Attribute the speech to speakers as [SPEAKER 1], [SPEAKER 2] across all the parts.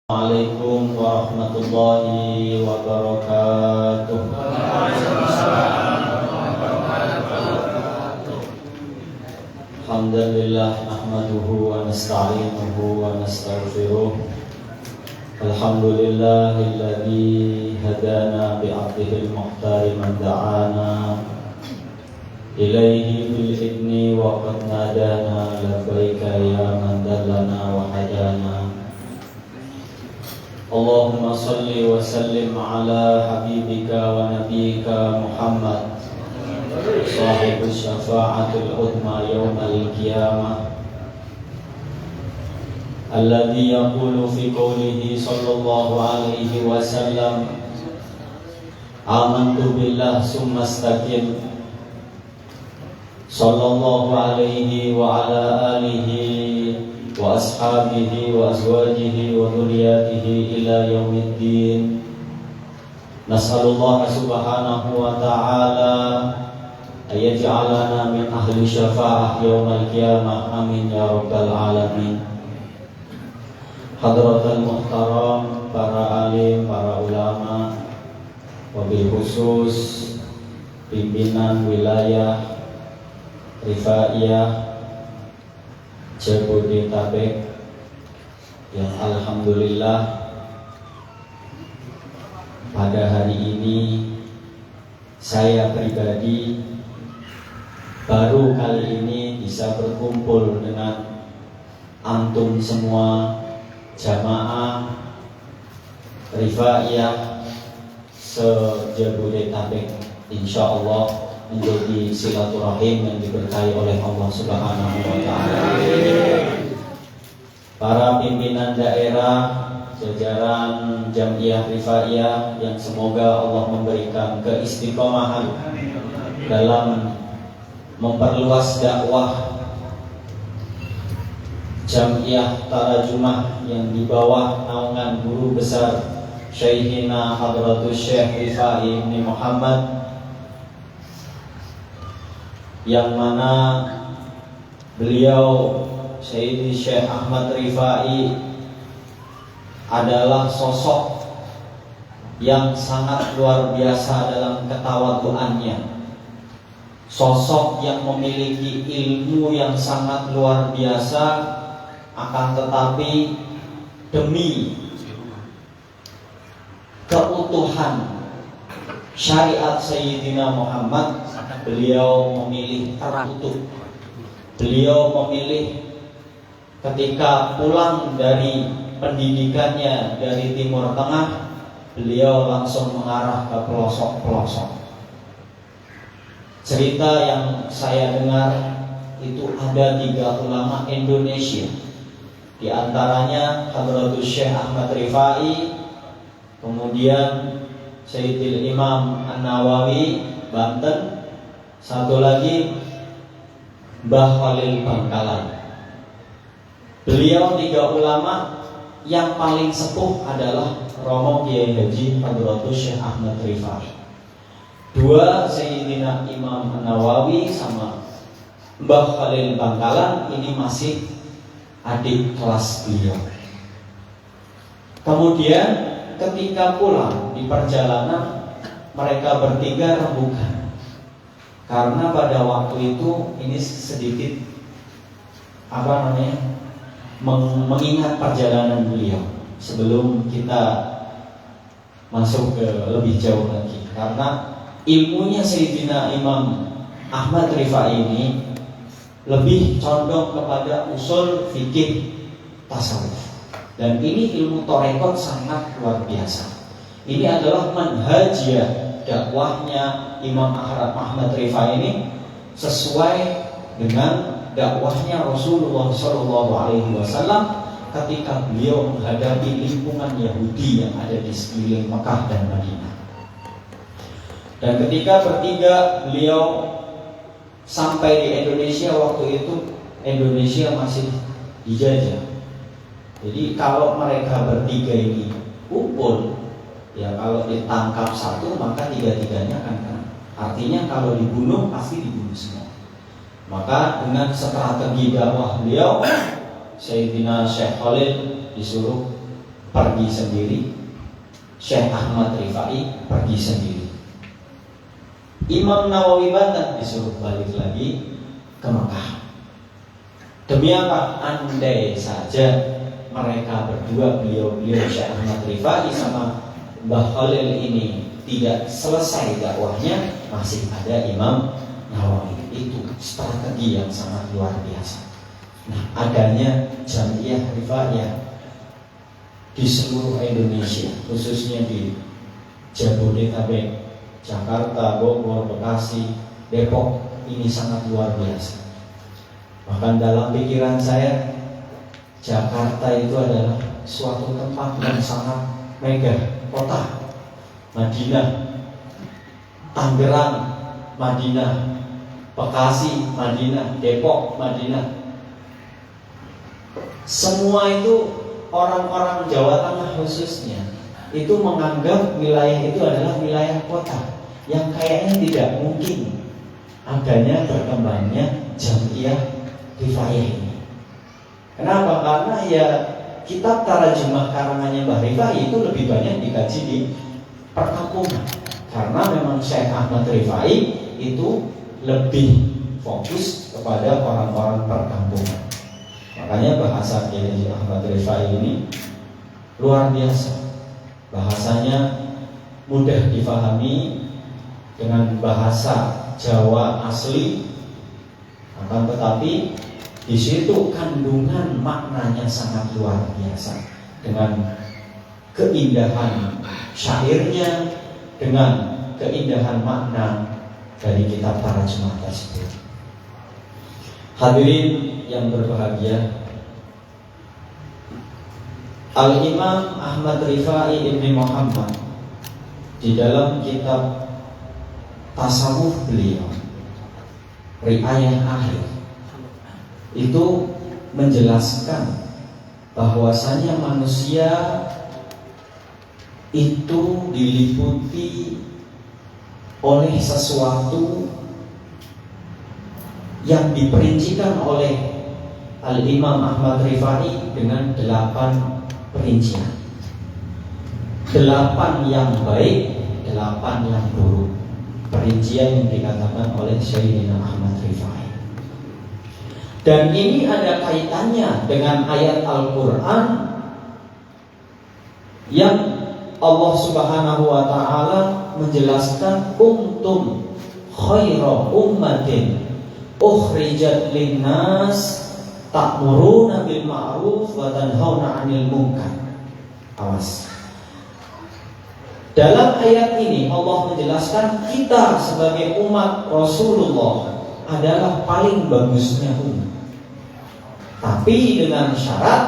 [SPEAKER 1] Assalamualaikum warahmatullahi wabarakatuh. Alhamdulillah nahmaduhu wa nasta'inuhu wa nastaghfiruh. Alhamdulillahilladzi hadana bi'abdihil muhtari man da'ana ilaihi bil idni wa qad nadana labbaika ya man dallana wa hadana. Allahumma salli wa sallim ala habibika wa nabiyyika Muhammad sahibu syafa'atul udma yawmal qiyamah alladhi yaqulu fi qawlihi sallallahu alaihi wasallam amantu billah summa istaqim sallallahu alaihi wa ala alihi wa ashabihi wa azwajihi wa dhurriyyatihi ila yaumiddin. Nas'alullah subhanahu wa ta'ala ayaj'alana min ahli syafa'ah yaumal qiyamah, amin ya rabbal alamin. Hadratul muhtaram, para alim, para ulama, wabil khusus pimpinan wilayah Rifaiyah Jabodetabek yang alhamdulillah pada hari ini saya pribadi baru kali ini bisa berkumpul dengan antum semua jamaah Rifaiyah se-Jabodetabek, insyaallah menjadi silaturahim yang diberkahi oleh Allah Subhanahu wa ta'ala. Para pimpinan daerah, jajaran Jam'iyah Rifaiyah yang semoga Allah memberikan keistiqomahan dalam memperluas dakwah Jam'iyah Tarajumah yang di bawah naungan guru besar Syekhina Hadratus Syekh Rifai bin Muhammad, yang mana beliau Sayyidi Syekh Ahmad Rifai adalah sosok yang sangat luar biasa dalam ketawaduannya, sosok yang memiliki ilmu yang sangat luar biasa, akan tetapi demi keutuhan syariat Sayyidina Muhammad beliau memilih tertutup. Beliau memilih ketika pulang dari pendidikannya dari Timur Tengah, beliau langsung mengarah ke pelosok-pelosok. Cerita yang saya dengar itu ada 3 ulama Indonesia, di antaranya Hadratus Syekh Ahmad Rifai, kemudian Sayyidil Imam An-Nawawi Banten, satu lagi Mbah Khalil Bangkalan. Beliau 3 ulama yang paling sepuh adalah Romo Kiai Haji Hadratus Syekh Ahmad Rifai. 2 Sayyidina Imam An-Nawawi sama Mbah Khalil Bangkalan ini masih adik kelas beliau. Kemudian ketika pulang di perjalanan, mereka bertiga rembukan. Karena pada waktu itu ini sedikit mengingat perjalanan beliau sebelum kita masuk ke lebih jauh lagi. Karena ilmunya Sayyidina Imam Ahmad Rifai ini lebih condong kepada usul fikih tasawuf. Dan ini ilmu torekot sangat luar biasa. Ini adalah manhajiyah dakwahnya Imam Ahmad Rifai ini sesuai dengan dakwahnya Rasulullah SAW ketika beliau menghadapi lingkungan Yahudi yang ada di sekeliling Mekah dan Madinah. Dan ketika bertiga beliau sampai di Indonesia, waktu itu Indonesia masih dijajah. Jadi kalau mereka bertiga ini kumpul, ya kalau ditangkap satu maka 3-3-nya akan kena. Artinya kalau dibunuh pasti dibunuh semua. Maka dengan strategi dakwah beliau, Sayyidina Syekh Khalil disuruh pergi sendiri, Syekh Ahmad Rifai pergi sendiri. Imam Nawawi Banten disuruh balik lagi ke Mekah. Demi apa? Andai saja mereka berdua, beliau Syekh Ahmad Rifai sama Mbah Khalil ini tidak selesai dakwahnya, masih ada Imam Nawawi. Itu strategi yang sangat luar biasa. Nah, adanya Jamiah Rifaiyah di seluruh Indonesia, khususnya di Jabodetabek, Jakarta, Bogor, Bekasi, Depok, ini sangat luar biasa. Bahkan dalam pikiran saya, Jakarta itu adalah suatu tempat yang sangat mega, kota. Madinah, Tangerang, Madinah, Bekasi, Madinah, Depok, Madinah. Semua itu orang-orang Jawa Tengah khususnya itu menganggap wilayah itu adalah wilayah kota yang kayaknya tidak mungkin adanya berkembangnya Jamiah Rifaiyah ini. Kenapa? Karena ya kitab tarjumah karangannya Mbah Rifai itu lebih banyak dikaji di perkampungan. Karena memang Syekh Ahmad Rifai itu lebih fokus kepada orang-orang perkampungan. Makanya bahasa Kiai Ahmad Rifai ini luar biasa. Bahasanya mudah difahami dengan bahasa Jawa asli, akan tetapi di situ kandungan maknanya sangat luar biasa, dengan keindahan syairnya, dengan keindahan makna dari kitab tarjumah tersebut. Hadirin yang berbahagia, Al-Imam Ahmad Rifai Ibn Muhammad di dalam kitab tasawuf beliau, Riayah Akhir, itu menjelaskan bahwasanya manusia itu diliputi oleh sesuatu yang diperincikan oleh Al-Imam Ahmad Rifai dengan 8 perincian. 8 yang baik, 8 yang buruk. Perincian yang dikatakan oleh Sayyidina Ahmad Rifai. Dan ini ada kaitannya dengan ayat Al-Quran yang Allah Subhanahu wa ta'ala menjelaskan kuntum khaira ummatin ukhrijat linnas ta'muruna bil ma'ruf wa tanhauna 'anil munkar. Awas. Dalam ayat ini Allah menjelaskan kita sebagai umat Rasulullah adalah paling bagusnya umat. Tapi dengan syarat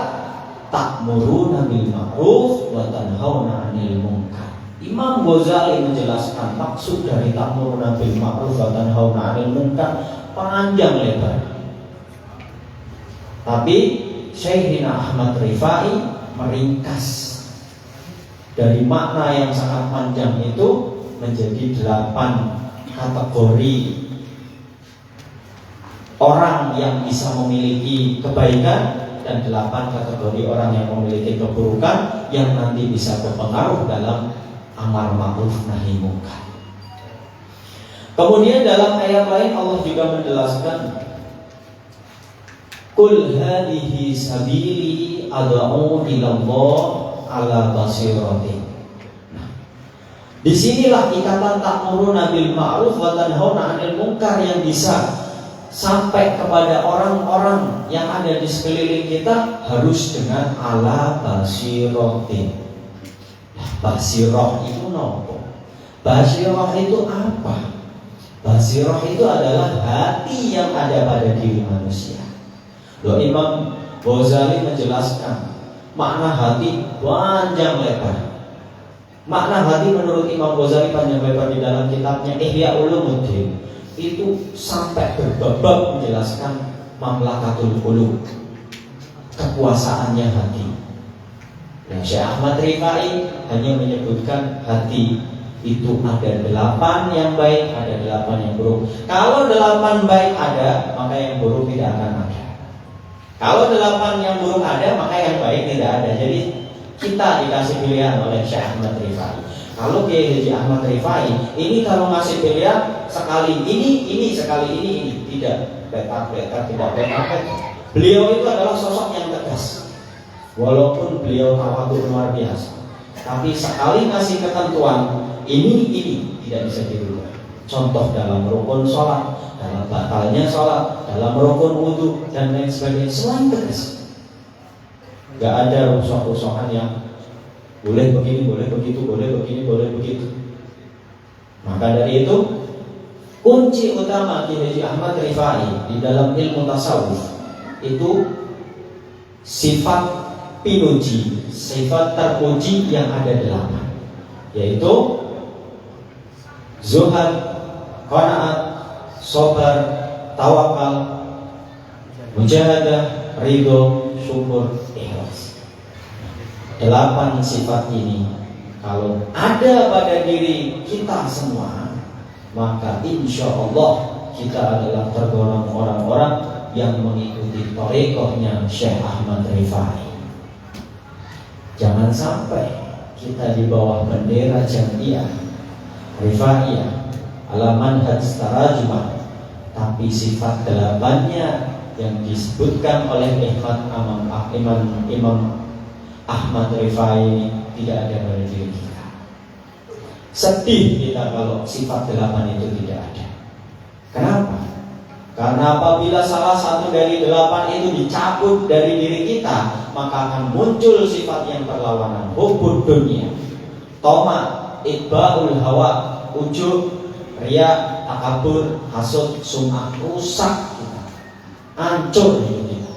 [SPEAKER 1] ta'muruna bil ma'ruf wa tanhauna 'anil munkar. Imam Ghazali menjelaskan maksud dari ta'muruna bil ma'ruf wa tanhauna 'anil munkar panjang lebar. Tapi Syekhina Ahmad Rifai meringkas dari makna yang sangat panjang itu menjadi 8 kategori orang yang bisa memiliki kebaikan dan 8 kategori orang yang memiliki keburukan yang nanti bisa berpengaruh dalam amar ma'ruf nahi munkar. Kemudian dalam ayat lain Allah juga menjelaskan Qul hadhihi sabili ad'u ila Allah ala basiratin. Nah, disinilah ikatan ta'muruna bil ma'ruf wa tanhauna 'anil munkar yang bisa sampai kepada orang-orang yang ada di sekeliling kita harus dengan ala basiratin. Nah, basirah itu nopo? Basirah itu apa? Basirah itu adalah hati yang ada pada diri manusia. Loh, Imam Ghazali menjelaskan makna hati panjang lebar. Makna hati menurut Imam Ghazali panjang lebar di dalam kitabnya Ihya Ulumuddin itu sampai berbab menjelaskan mamlakatul qulub, kekuasaannya hati. Nah, Syekh Ahmad Rifai hanya menyebutkan hati itu ada 8 yang baik, ada 8 yang buruk. Kalau 8 baik ada, maka yang buruk tidak akan ada. Kalau 8 yang buruk ada, maka yang baik tidak ada. Jadi Kita dikasih pilihan oleh Syekh Ahmad Rifai. Kalau Kiai Haji Ahmad Rifai ini kalau ngasih pilihan sekali ini sekali ini tidak backup tidak backup. Beliau itu adalah sosok yang tegas. Walaupun beliau tawadhu luar biasa, tapi sekali ngasih ketentuan ini tidak bisa dirubah. Contoh dalam rukun sholat, dalam batalnya sholat, dalam rukun wudhu dan lain sebagainya, selain tegas. Gak ada rusak-rusakan yang boleh begini, boleh begitu, boleh begini, boleh begitu. Maka dari itu, kunci utama Kiai Haji Ahmad Rifai di dalam ilmu tasawuf itu sifat pinuji, sifat terpuji yang ada 8, yaitu zuhad, qanaat, sabar, tawakal, mujahadah, ridho, syukur, ikhlas. 8 sifat ini kalau ada pada diri kita semua, maka insya Allah kita adalah tergolong orang-orang yang mengikuti thariqahnya Syekh Ahmad Rifai. Jangan sampai kita di bawah bendera Jamiah Rifaiyah ala manhaj tarajumah, tapi sifat 8-nya yang disebutkan oleh Imam Ahmad Rifai tidak ada pada diri kita. Sedih kita kalau sifat 8 itu tidak ada. Kenapa? Karena apabila salah satu dari 8 itu dicabut dari diri kita, maka akan muncul sifat yang berlawanan. Hubbud dunia, toma, itba'ul hawa, ujub, riya, takabur, hasud, sum'ah. Rusak kita, hancur hidup kita.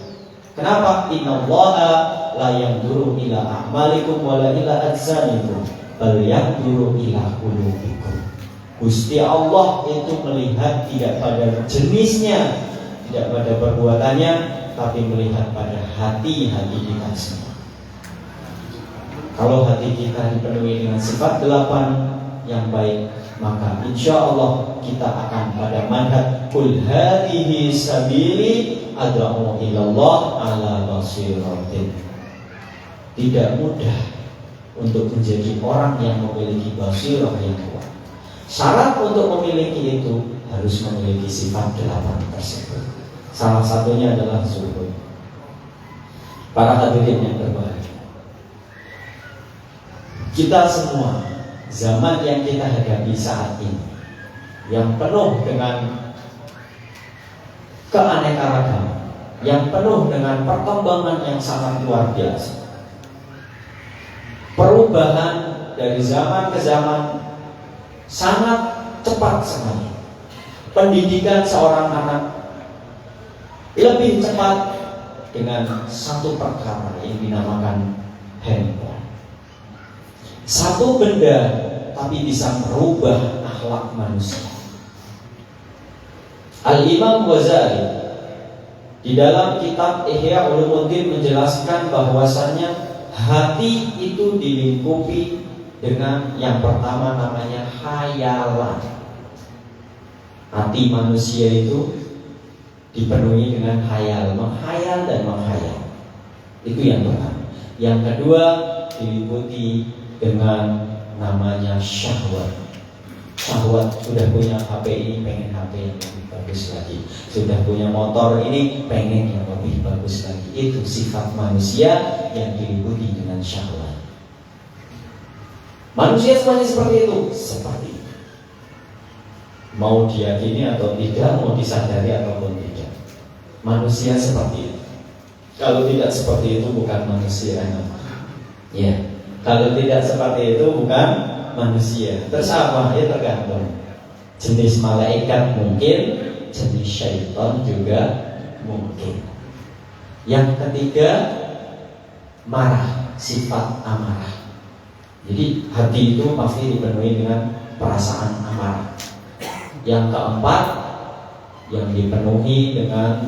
[SPEAKER 1] Kenapa? Innallaha la yanzuru ila a'malikum wa la ila ajsamikum, bal yanzuru ila qulubikum. Gusti Allah itu melihat tidak pada jenisnya, tidak pada perbuatannya, tapi melihat pada hati-hati kita semua. Kalau hati kita dipenuhi dengan sifat 8 yang baik, maka insya Allah kita akan pada manhaj qul hadhihi sabili ad'u ilallah ala basiratin. Tidak mudah untuk menjadi orang yang memiliki basirah yang kuat. Syarat untuk memiliki itu harus memiliki sifat 8 tersebut. Salah satunya adalah zuhud. Para hadirin yang berbahagia, kita semua zaman yang kita hadapi saat ini, yang penuh dengan keanekaragaman, yang penuh dengan perkembangan yang sangat luar biasa, perubahan dari zaman ke zaman sangat cepat sekali. Pendidikan seorang anak lebih cepat dengan satu perkara yang dinamakan handphone. Satu benda tapi bisa merubah akhlak manusia. Al-Imam Ghazali di dalam kitab Ihya Ulumuddin menjelaskan bahwasannya hati itu dilingkupi dengan yang pertama namanya khayalan. Hati manusia itu dipenuhi dengan khayal, menghayal dan menghayal. Itu yang pertama. Yang kedua diliputi dengan namanya syahwat. Syahwat, sudah punya HP ini pengen HP yang lebih bagus lagi, sudah punya motor ini pengen yang lebih bagus lagi. Itu sifat manusia yang diliputi dengan syahwat. Manusia semuanya seperti itu, seperti itu. Mau diyakini atau tidak, mau disadari ataupun tidak, manusia seperti itu. Kalau tidak seperti itu bukan manusia. Ya, kalau tidak seperti itu bukan manusia. Terus apa? Ya tergantung. Jenis malaikat mungkin, jenis syaitan juga mungkin. Yang ketiga, marah, sifat amarah. Jadi hati itu pasti dipenuhi dengan perasaan amarah. Yang keempat, yang dipenuhi dengan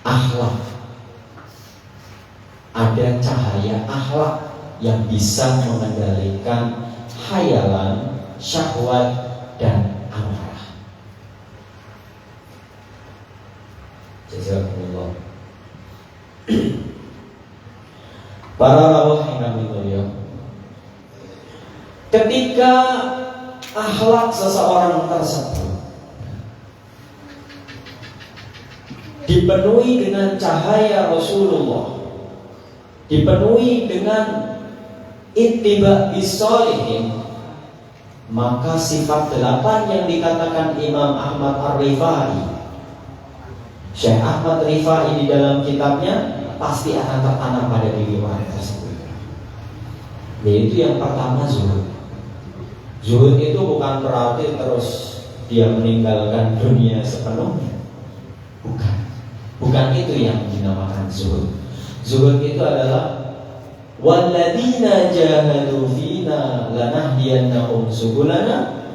[SPEAKER 1] akhlak. Ada cahaya akhlak yang bisa mengendalikan khayalan, syahwat, dan amarah. Jazakumullah. Para rawuh ingkang minulya, ketika akhlak seseorang tersebut dipenuhi dengan cahaya Rasulullah, dipenuhi dengan ittiba bis-sholihin, maka sifat 8 yang dikatakan Imam Ahmad Ar-Rifai, Syekh Ahmad Rifai di dalam kitabnya, pasti akan tertanam pada diri orang tersebut. Yaitu yang pertama, zuhud. Zuhud itu bukan berarti terus dia meninggalkan dunia sepenuhnya. Bukan itu yang dinamakan zuhud. Zuhud itu adalah walladzina jahadu fina lanahdiyannahum subulana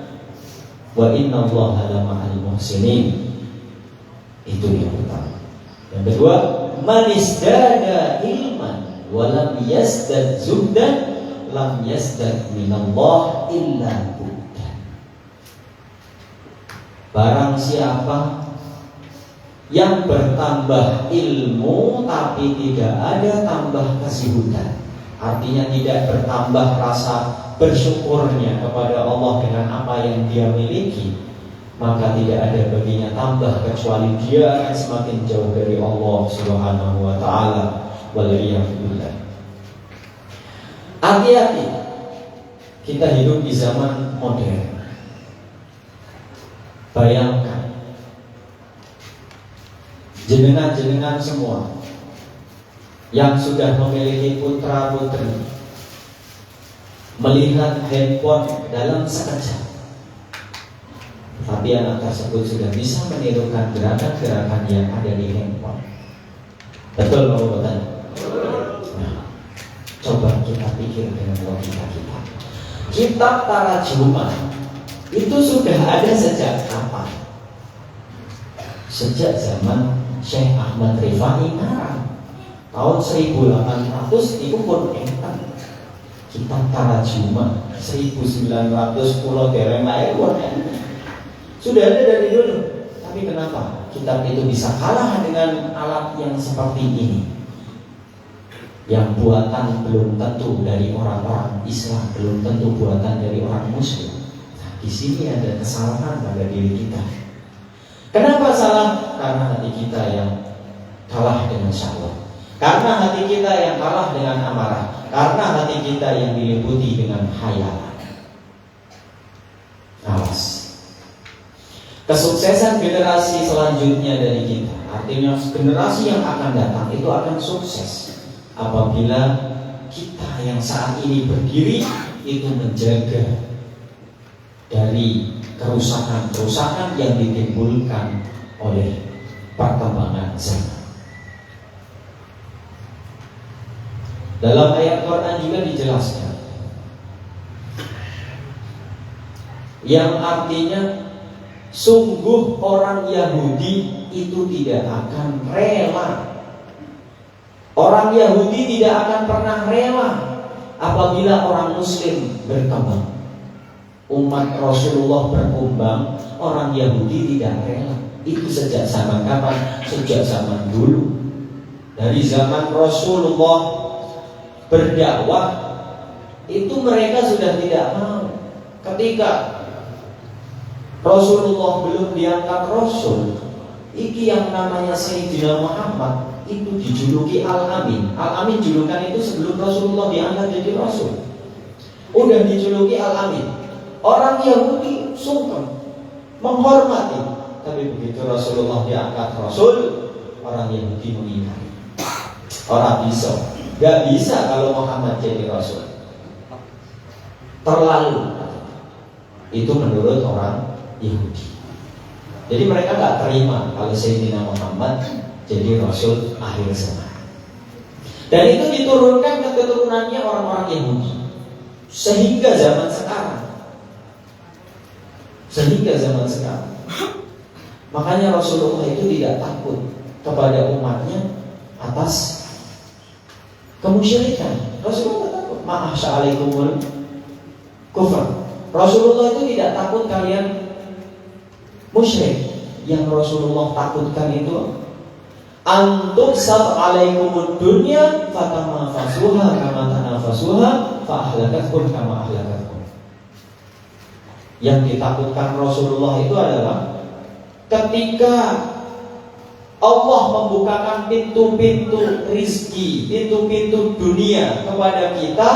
[SPEAKER 1] wa innallaha lama'al muhsinin. Itu yang pertama. Yang kedua, man isdada ilman wa lam yazdad zuhdan lam yazdad minallah illa buddha. Barang siapa yang bertambah ilmu tapi tidak ada tambah kezuhudan, artinya tidak bertambah rasa bersyukurnya kepada Allah dengan apa yang dia miliki, maka tidak ada baginya tambah kecuali dia akan semakin jauh dari Allah Subhanahu wa taala. Waliyahulillah. Hati-hati, kita hidup di zaman modern. Bayangkan, jenengan-jenengan semua yang sudah memiliki putra-putri melihat handphone dalam sekejap, tapi anak tersebut sudah bisa menirukan gerakan-gerakan yang ada di handphone. Betul mau bertanya? Nah, coba kita pikir dengan logika kita. Kitab Tarjuman itu sudah ada sejak kapan? Sejak zaman Syekh Ahmad Rifai ngarang tahun 1800 itu pun enten. Kitab Tarjuman 1910 dereng lahir pun enten. Sudah ada dari dulu. Tapi kenapa kitab itu bisa kalah dengan alat yang seperti ini, yang buatan belum tentu dari orang-orang Islam, belum tentu buatan dari orang Muslim? Nah, di sini ada kesalahan pada diri kita. Kenapa salah? Karena hati kita yang kalah dengan syahwat, karena hati kita yang kalah dengan amarah, karena hati kita yang diliputi dengan khayalan. Awas. Kesuksesan generasi selanjutnya dari kita, artinya generasi yang akan datang itu akan sukses apabila kita yang saat ini berdiri itu menjaga dari kerusakan-kerusakan yang ditimbulkan oleh perkembangan zaman. Dalam ayat Quran juga dijelaskan, yang artinya sungguh orang Yahudi itu tidak akan rela. Orang Yahudi tidak akan pernah rela apabila orang Muslim berkembang. Umat Rasulullah berkembang, orang Yahudi tidak rela. Itu sejak zaman kapan? Sejak zaman dulu. Dari zaman Rasulullah berdakwah, itu mereka sudah tidak mau. Ketika Rasulullah belum diangkat Rasul, iki yang namanya Sayyidina Muhammad itu dijuluki Al-Amin. Al-Amin julukan itu sebelum Rasulullah diangkat jadi Rasul. Udah dijuluki Al-Amin. Orang Yahudi sungkem, menghormati. Tapi begitu Rasulullah diangkat Rasul, orang Yahudi mengingkari. Orang bisa, gak bisa kalau Muhammad jadi Rasul. Terlalu. Itu menurut orang Yahudi. Jadi mereka gak terima kalau Sayyidina Muhammad jadi Rasul akhir zaman. Dan itu diturunkan ke keturunannya orang-orang Yahudi sehingga zaman sekarang. Makanya Rasulullah itu tidak takut kepada umatnya atas kemusyrikan. Rasulullah tidak takut. Ma'asya'alaikumul kufr. Rasulullah itu tidak takut kalian musyrik. Yang Rasulullah takutkan itu Antum sab alaikumud dunya fatamafasuha kama tanafasuha fa ahlakatkum kama ahlakatkum. Yang ditakutkan Rasulullah itu adalah ketika Allah membukakan pintu-pintu rizki, pintu-pintu dunia kepada kita,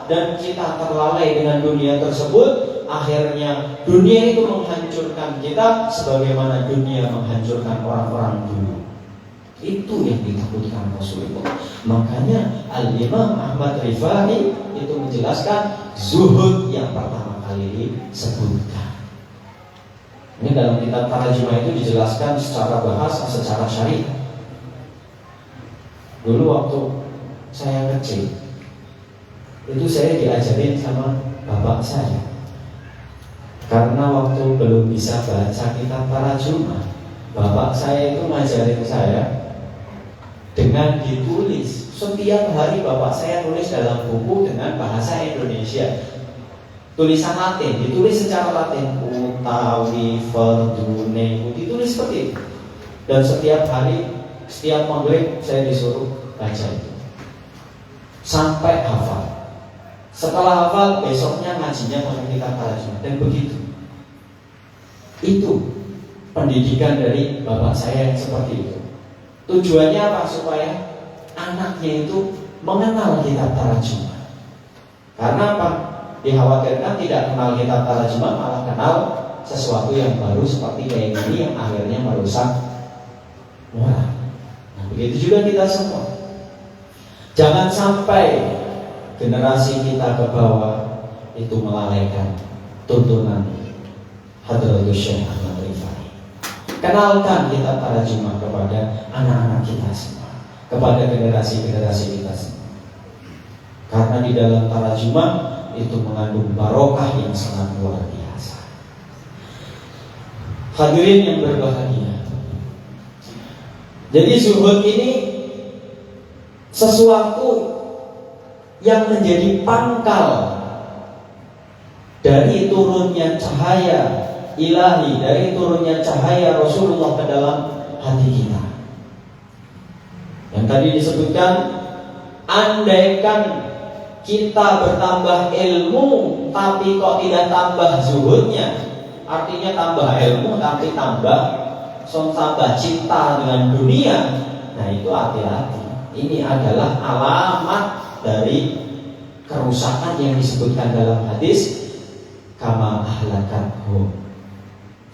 [SPEAKER 1] dan kita terlalai dengan dunia tersebut, akhirnya dunia itu menghancurkan kita sebagaimana dunia menghancurkan orang-orang dulu. Itu yang ditakutkan Rasulullah. Makanya Al-Imam Ahmad Rifai itu menjelaskan zuhud yang pertama kali disebutkan. Ini dalam kitab Tarjumah itu dijelaskan secara bahasa, secara syariah. Dulu waktu saya kecil, itu saya diajarin sama bapak saya. Karena waktu belum bisa baca kitab Tarjumah, bapak saya itu ngajarin saya dengan ditulis. Setiap hari bapak saya tulis dalam buku dengan bahasa Indonesia, tulisan Latin, ditulis secara Latin, utawi fardune, ditulis seperti itu. Dan setiap hari, setiap maghrib saya disuruh baca itu sampai hafal. Setelah hafal, besoknya ngajinya pakai kitab Tarjumah. Dan begitu. Itu pendidikan dari bapak saya yang seperti itu. Tujuannya apa? Supaya anaknya itu mengenal kitab Tarjumah. Karena apa? Dikhawatirkan tidak kenal kitab Tarjumah, malah kenal sesuatu yang baru seperti kayak gini yang akhirnya merusak moral. Nah, begitu juga kita semua. Jangan sampai generasi kita ke bawah itu melalaikan tuntunan Hadratus Syekh Ahmad Rifai. Kenalkan kitab Tarjumah kepada anak-anak kita semua, kepada generasi-generasi kita semua. Karena di dalam Tarjumah itu mengandung barokah yang sangat luar biasa. Hadirin yang berbahagia. Jadi zuhud ini sesuatu yang menjadi pangkal dari turunnya cahaya ilahi, dari turunnya cahaya Rasulullah ke dalam hati kita. Yang tadi disebutkan, andaikan kita bertambah ilmu tapi kok tidak tambah zuhudnya, artinya tambah ilmu tapi tambah cinta dengan dunia, nah itu hati-hati. Ini adalah alamat dari kerusakan yang disebutkan dalam hadis kama ahlakathum,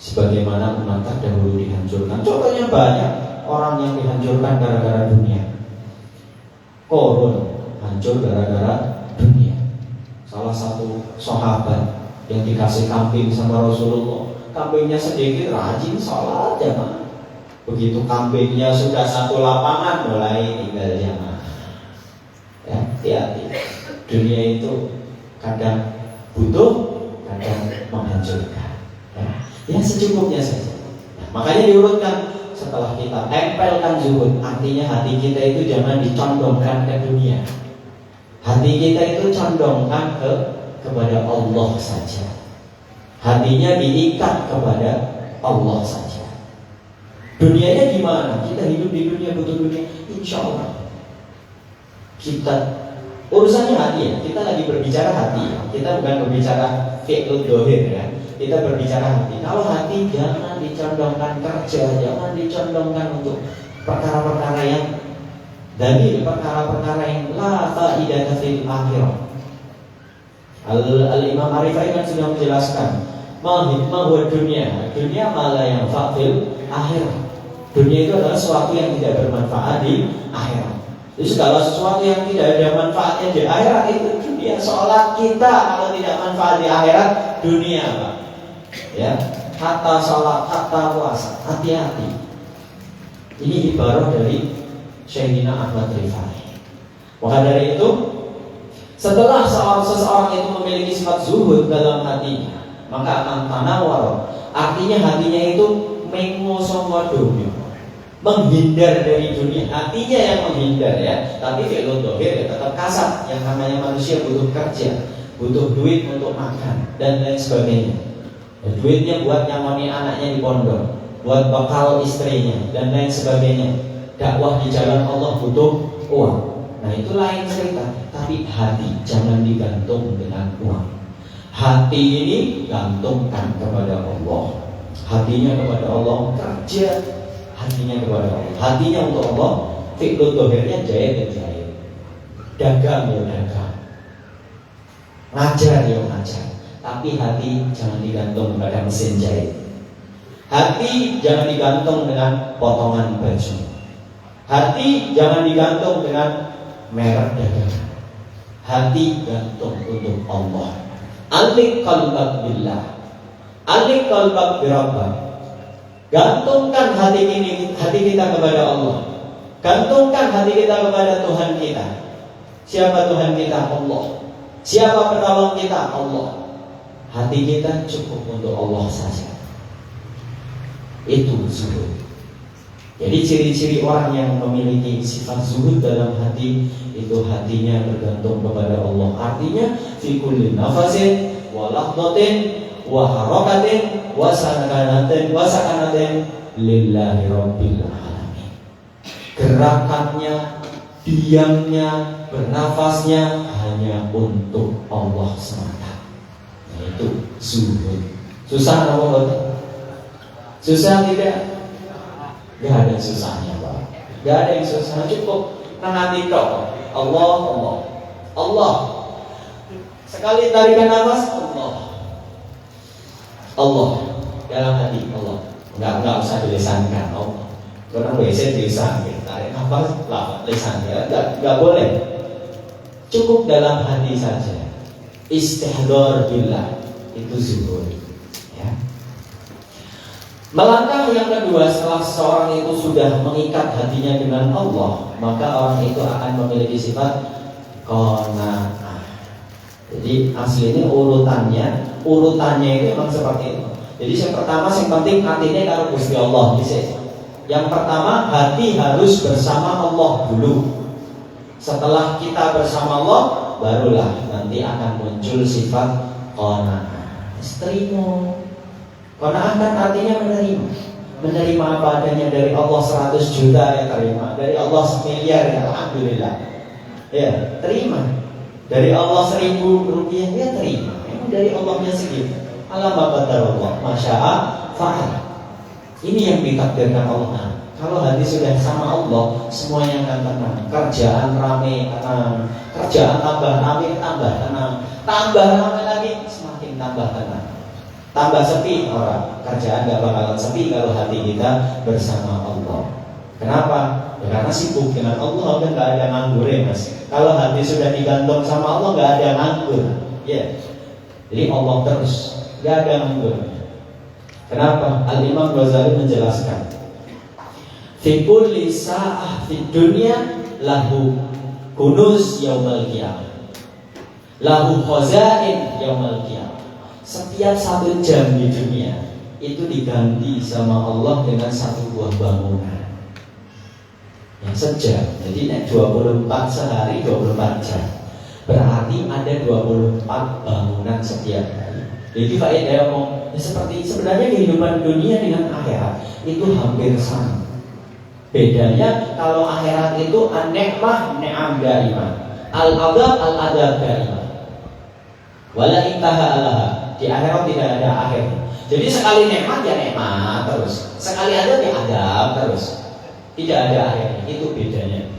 [SPEAKER 1] sebagaimana umat terdahulu dihancurkan. Contohnya banyak orang yang dihancurkan gara-gara dunia. Korun hancur gara-gara dunia. Salah satu sahabat yang dikasih kambing sama Rasulullah, kambingnya sedikit, rajin sholat jamaah. Begitu kambingnya sudah satu lapangan, mulai tinggal jamaah. Ya, hati-hati. Dunia itu kadang butuh, kadang menghancurkan. Ya secukupnya saja. Nah, makanya diurutkan setelah kita tempelkan zuhud, artinya hati kita itu jangan dicondongkan ke dunia. Hati kita itu condongkan kepada Allah saja. Hatinya diikat kepada Allah saja. Dunianya gimana? Kita hidup di dunia, butuh dunia, insya Allah. Kita urusannya hati ya. Kita lagi berbicara hati ya. Kita bukan berbicara fi'lul dohir ya. Kita berbicara hati. Kalau hati jangan dicondongkan kerja, jangan dicondongkan untuk perkara-perkara yang dari perkara-perkara yang la fa'idata fil akhirah. Al-Imam Arifai kan sudah menjelaskan mahwa dunia malah yang fa'il akhirah. Dunia itu adalah sesuatu yang tidak bermanfaat di akhirat. Jadi segala sesuatu yang tidak ada manfaatnya di akhirat itu dunia. Sholat kita kalau tidak manfaat di akhirat, dunia Pak. Ya, hatta sholat, hatta puasa, hati-hati. Ini ibarat dari Syekhina Ahmad Rifai. Maka dari itu, setelah seseorang itu memiliki sifat zuhud dalam hatinya, maka akan tanawar, artinya hatinya itu mengosomo dunia, menghindar dari dunia. Hatinya yang menghindar ya, tapi fi'lun dohir ya tetap kasar. Yang namanya manusia butuh kerja, butuh duit untuk makan dan lain sebagainya. Ya, duitnya buat nyamoni anaknya di pondok, buat bekal istrinya dan lain sebagainya. dakwah di jalan Allah butuh uang. Nah itu lain cerita. Tapi hati jangan digantung dengan uang. Hati ini gantungkan kepada Allah. Hatinya kepada Allah, kerja hatinya kepada Allah. Hatinya untuk Allah, fi'lul dohirnya jahit. Dagang ya dagang, ngajar ya ngajar. Tapi hati jangan digantung pada mesin jahit. Hati jangan digantung dengan potongan baju. Hati jangan digantung dengan merek dagangan. Hati gantung untuk Allah. Alik qalbak billah, alik qalbak birabbak. Gantungkan hati kita kepada Allah. Gantungkan hati kita kepada Tuhan kita. Siapa Tuhan kita? Allah. Siapa penolong kita? Allah. Hati kita cukup untuk Allah saja. Itu zuhud. Jadi ciri-ciri orang yang memiliki sifat zuhud dalam hati, itu hatinya bergantung kepada Allah. Artinya fi kulli nafasin wa lahdatin wa harakatin wa sakanatin lillahi rabbil alamin. Gerakannya, diamnya, bernafasnya hanya untuk Allah semata. Nah, itu zuhud. Susah apa? Susah tidak? Gak ada susahnya, Pak. Gak ada yang susah, cukup nangati tok. Allah, Allah, Allah. Sekali tarikan nafas, Allah, Allah. Dalam hati, Allah. Enggak usah dilisankan, Allah. Karena WC dilisan, tarik nafas, lisannya, enggak boleh. Cukup dalam hati saja. Istihdar billah, itu zuhud. Ya. Melangkah yang kedua, setelah seorang itu sudah mengikat hatinya dengan Allah, maka orang itu akan memiliki sifat qanaah. Jadi aslinya urutannya itu memang seperti itu. Jadi yang pertama, yang penting hatinya karo Gusti Allah. Yang pertama, hati harus bersama Allah dulu. Setelah kita bersama Allah, barulah nanti akan muncul sifat qanaah. Terima. Qanaah kan artinya menerima apa adanya. Dari Allah 100 juta ya terima, dari Allah 1 miliar ya alhamdulillah ya terima, dari Allah 1000 rupiah ya terima. Memang dari Allahnya segitu. Alam qadarullah masya'a fa'al. Ini yang ditakdirkan Allah. Nah, kalau hati sudah sama Allah, semuanya akan tenang. Kerjaan rame tenang, kerjaan tambah rame tambah tenang, tambah rame lagi semakin tambah tenang. Tambah sepi orang, kerjaan gak bakalan sepi kalau hati kita bersama Allah. Kenapa? Ya, karena sibuk dengan Allah kan gak ada nganggur ya mas. Kalau hati sudah digantung sama Allah gak ada nganggur. Ya. Jadi Allah terus, gak ada nganggur. Kenapa? Al-Imam Ghazali menjelaskan, fi kulli sa'ah fid dunya lahu kunuz yaumal qiyamah, lahu khazain yaumal qiyamah. Setiap 1 jam di dunia itu diganti sama Allah dengan 1 buah bangunan yang sejam. Jadi 24 sehari 24 jam, berarti ada 24 bangunan setiap hari. Jadi faedah ngomong seperti sebenarnya kehidupan dunia dengan akhirat itu hampir sama. Bedanya kalau akhirat itu an-ni'mah ni'am daimah, al-adab al-adab daimah, wala intaha alaha. Di akhirat tidak ada akhir. Jadi sekali nikmat ya nikmat terus, sekali adab ya adab terus, tidak ada akhirnya. Itu bedanya.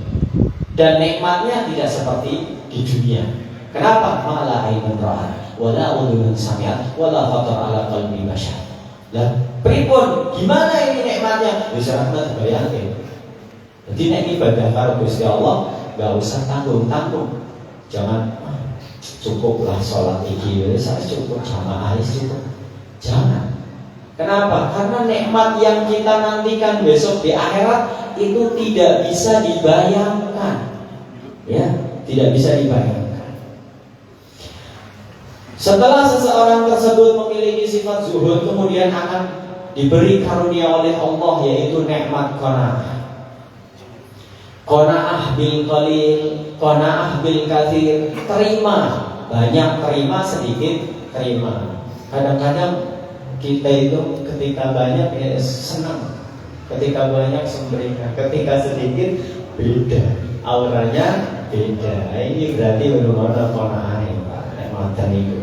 [SPEAKER 1] Dan nikmatnya tidak seperti di dunia. Kenapa? Mala ainun ra'at, wala udhunun sami'at, wala khatar ala qalbi bashar. Lah, pripun? Gimana ini nikmatnya? Bisa rahmat bayangin. Jadi nek ibadah karo Gusti Allah, enggak usah tanggung-tanggung. Jangan cukuplah sholat iki, saya cukup jamaah cukup. Jangan. Kenapa? Karena nikmat yang kita nantikan besok di akhirat itu tidak bisa dibayangkan. Ya, tidak bisa dibayangkan. Setelah seseorang tersebut memiliki sifat zuhud, kemudian akan diberi karunia oleh Allah, yaitu nikmat qanaah. Qanaah bil qalil, qanaah bil katsir. Terima banyak, terima sedikit, terima. Kadang-kadang kita itu ketika banyak ya senang, Ketika banyak sumringah, ketika sedikit beda, auranya beda. Ini berarti belum ada konaan Pak. Mata itu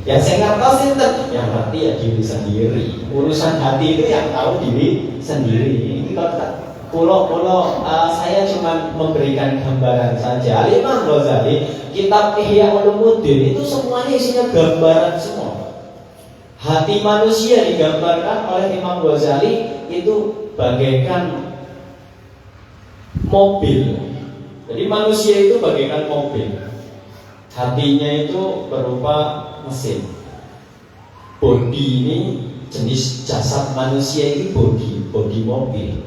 [SPEAKER 1] yang saya ngertos itu yang hati ya diri sendiri. Urusan hati itu yang tahu diri sendiri. Ini kalau saya cuma memberikan gambaran saja. Imam Ghazali kitab Ihya Ulumuddin itu semuanya isinya gambaran semua. Hati manusia digambarkan oleh Imam Ghazali itu bagaikan mobil. Jadi manusia itu bagaikan mobil. Hatinya itu berupa mesin. Bodi ini jenis jasad manusia ini bodi mobil.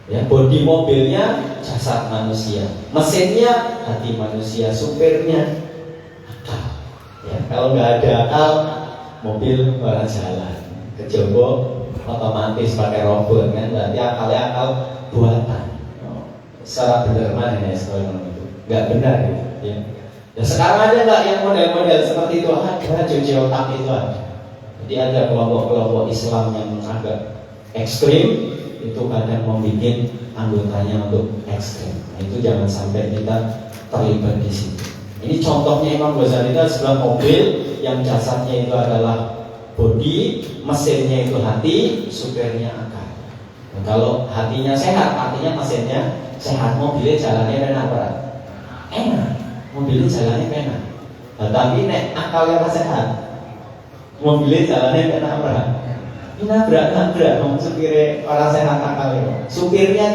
[SPEAKER 1] Ya, bodi mobilnya jasad manusia, mesinnya hati manusia, supirnya akal. Ya, kalau nggak ada akal, mobil malah jalan. Kecoba otomatis pakai robot kan, berarti akalnya akal buatan. Secara benar mana ya sekarang itu? Nggak benar gitu. Ya. Ya sekarang aja nggak yang model-model seperti itu ada, cuci otak itu ada. Jadi ada kelompok-kelompok Islam yang agak ekstrim, itu kadang membuat anggotanya untuk ekstrim. Nah, itu jangan sampai kita terlibat di situ. Ini contohnya Imam Ghazali itu sebuah mobil yang jasadnya itu adalah bodi, mesinnya itu hati, supirnya akal. Nah, kalau hatinya sehat, artinya mesinnya sehat, mobilnya jalannya enak berat. Enak, mobilnya jalannya enak. Nah, tapi nek akalnya sehat, mobilnya jalannya enak berat. Ini nabrak, supirnya orang sehat akal itu. Supirnya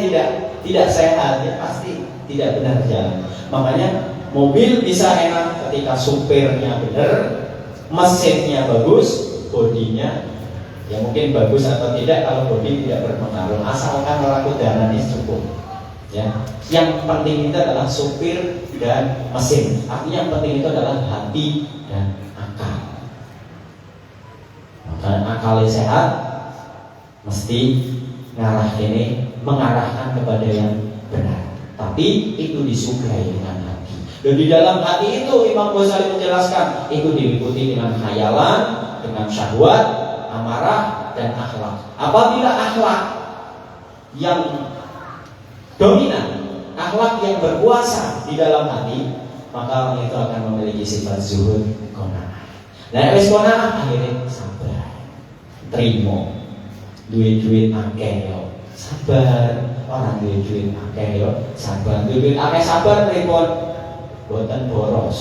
[SPEAKER 1] tidak sehat, ya pasti tidak benar jalan. Makanya mobil bisa enak ketika supirnya benar, mesinnya bagus, bodinya ya mungkin bagus atau tidak. Kalau bodi tidak berpengaruh, asalkan orang kudanan cukup. Ya, yang penting itu adalah supir dan mesin. Artinya yang penting itu adalah hati dan akal. Dan akalnya sehat mesti mengarahkan kepada yang benar. Tapi itu disukai dengan hati. Dan di dalam hati itu Imam Ghazali menjelaskan itu diliputi dengan khayalan, dengan syahwat, amarah, dan akhlak. Apabila akhlak yang dominan, akhlak yang berkuasa di dalam hati, maka orang itu akan memiliki sifat zuhud, qanaah. Nah, wis qanaah akhirnya sabar. Terima duit akeh yo sabar, orang duit akeh yo sabar, duit akeh sabar pripun boten boros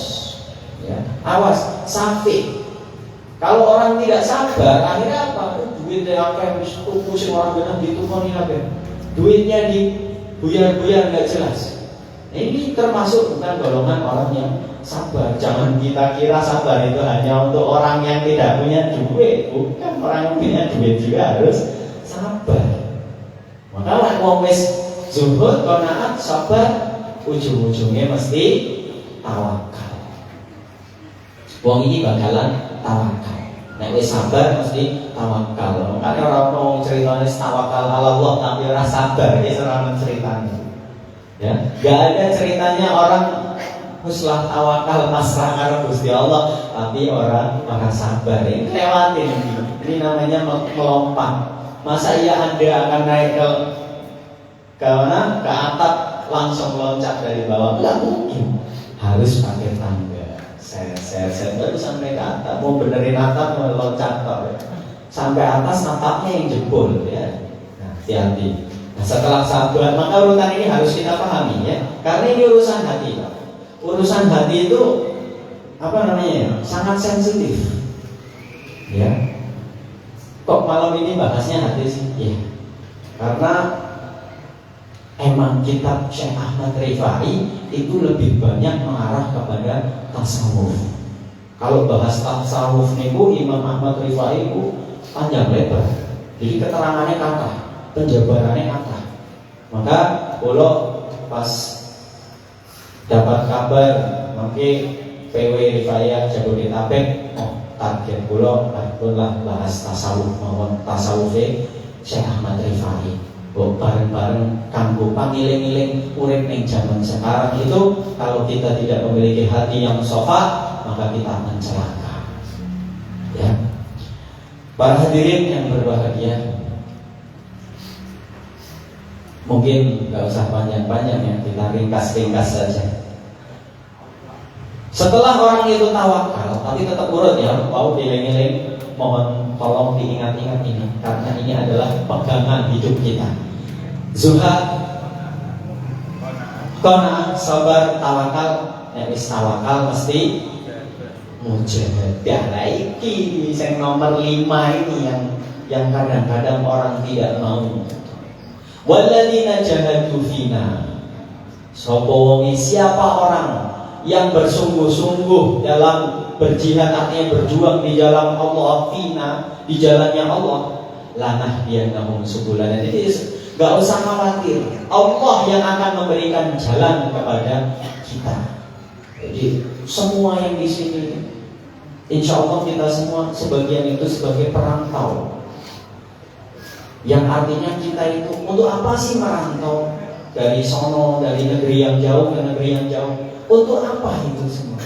[SPEAKER 1] ya. Awas safi. Kalau orang tidak sabar akhirnya apa? Duit akeh wis tuku sing ora bener ditukoni akeh. Duitnya di buyar-buyar enggak jelas. Ini termasuk bukan golongan orang yang sabar. Jangan kita kira sabar itu hanya untuk orang yang tidak punya duit. Bukan, orang yang punya duit juga harus sabar. Maka lah wong wis zuhud, qanaat, sabar, ujung-ujungnya mesti tawakal. Wong ini bakalan tawakal. Nek wis sabar mesti tawakal. Makanya orang ngomong ceritanya tawakal ala Allah tapi ora sabar, ya ora ceritanya. Ya, gak ada ceritanya orang muslah tawakal pasrah karo Gusti Allah tapi orang makan sabar. Ini lewatin ini namanya melompat. Masa iya Anda akan naik ke mana? Ke atap langsung loncat dari bawah? Enggak mungkin. Harus pakai tangga. Saya baru sampai ke atap. Mau benerin atap mau loncat kok. Sampai atas atapnya yang jebol ya. Nah, hati-hati. Nah, setelah sabar, maka urutan ini harus kita pahami ya. Karena ini urusan hati, Pak. Urusan hati itu sangat sensitif. Ya. Kok malam ini bahasnya hati sih? Ya. Karena emang kitab Syekh Ahmad Rifai itu lebih banyak mengarah kepada tasawuf. Kalau bahas tasawuf niku Imam Ahmad Rifai itu panjang lebar. Jadi keterangannya kata, penjabarannya kata. Maka kalau pas dapat kabar mungkin PW Rifayah Jabodetabek, target kula lah bahas tasawuf mawon tasawufe Syekh Ahmad Rifai. Bareng-bareng kanggo pangiling-iling urip ning zaman sekarang itu, kalau kita tidak memiliki hati yang sofa, maka kita akan celaka. Ya. Para hadirin yang berbahagia, Mungkin nggak usah panjang-panjang ya, kita ringkas-ringkas saja. Setelah orang itu tawakal, tapi tetap urut ya, mau dieling-eling, mohon tolong diingat-ingat ini, karena ini adalah pegangan hidup kita. Zuhad, qanaah, sabar, tawakal. Tawakal mesti mujahadah. Nah, ini yang nomor 5 ini yang kadang-kadang orang tidak mau. Walladzina jahadu fina. Siapa orang yang bersungguh-sungguh dalam berjihad, artinya berjuang di jalan Allah, fina, di jalannya Allah, lanahdiyannahum subulana. Jadi gak usah khawatir, Allah yang akan memberikan jalan kepada kita. Jadi semua yang di sini, insya Allah kita semua sebagian itu sebagai perantau. Yang artinya kita itu untuk apa sih merantau dari sono, dari negeri yang jauh ke negeri yang jauh? Untuk apa itu semua?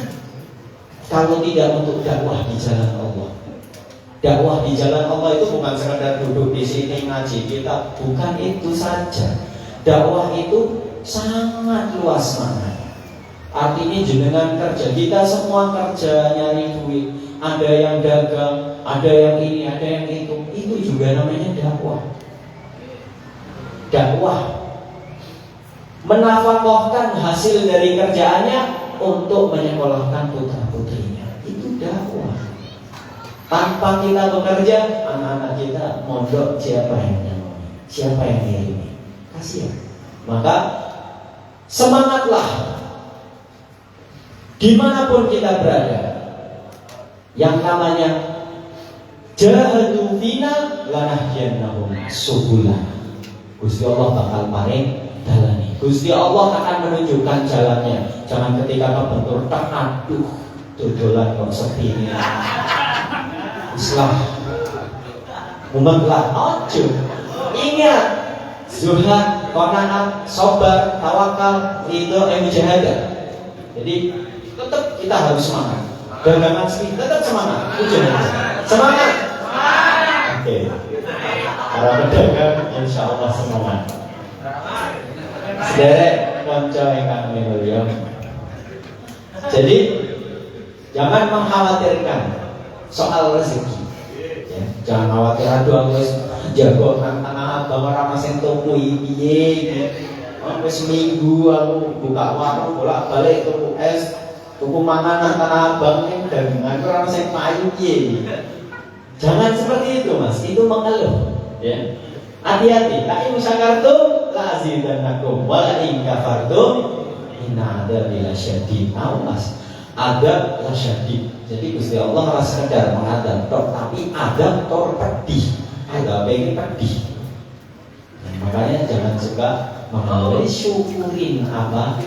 [SPEAKER 1] Kalau tidak untuk dakwah di jalan Allah. Dakwah di jalan Allah itu bukan sekadar duduk di sini ngaji kita, bukan itu saja. Dakwah itu sangat luas maknanya. Artinya jenengan kerja, kita semua kerja nyari duit. Ada yang dagang, ada yang ini, ada yang itu juga namanya dakwah. Dakwah menafkahkan hasil dari kerjaannya untuk menyekolahkan putra-putrinya. Itu dakwah. Tanpa kita bekerja, anak-anak kita mondok, siapa yang nyamai? Siapa yang ngirimi? Kasihan. Maka semangatlah dimanapun kita berada. Yang namanya jahadu fina lanahdiyannahum subulana. Gusti Allah bakal paring dalane. Gusti Allah akan menunjukkan jalannya. Jangan ketika kebentur tak, aduh, dodolan kok sepi ini. Islam mumentlah ojo. Ingat, zuhad, qanaah, sabar, tawakal, ridho, mujahadah. Jadi tetap kita harus semangat. Dagangan sih tetap semangat. Semangat. Oke. Para pedagang insya Allah semangat. Sederek konco ingkang mulya. Jadi jangan mengkhawatirkan soal rezeki. Ya, jangan khawatir, aduh aku wis jago nang tanah abang ora masih tuku piye iki. Wis seminggu aku buka warung bolak-balik tuku es, tuku manganan tanah abang ning dagangan ora sing payu piye. Jangan seperti itu, Mas. Itu mengeluh. Ya. Hati-hati. La in syakartum la azidannakum wa la in kafartum inna adzabi lasyadid. Awas. Adab lasyadid. Jadi Gusti Allah ora sekedar mengadab tok, tapi adab tor pedih. Adab ini pedih. Makanya jangan suka mengeluh, syukurin apa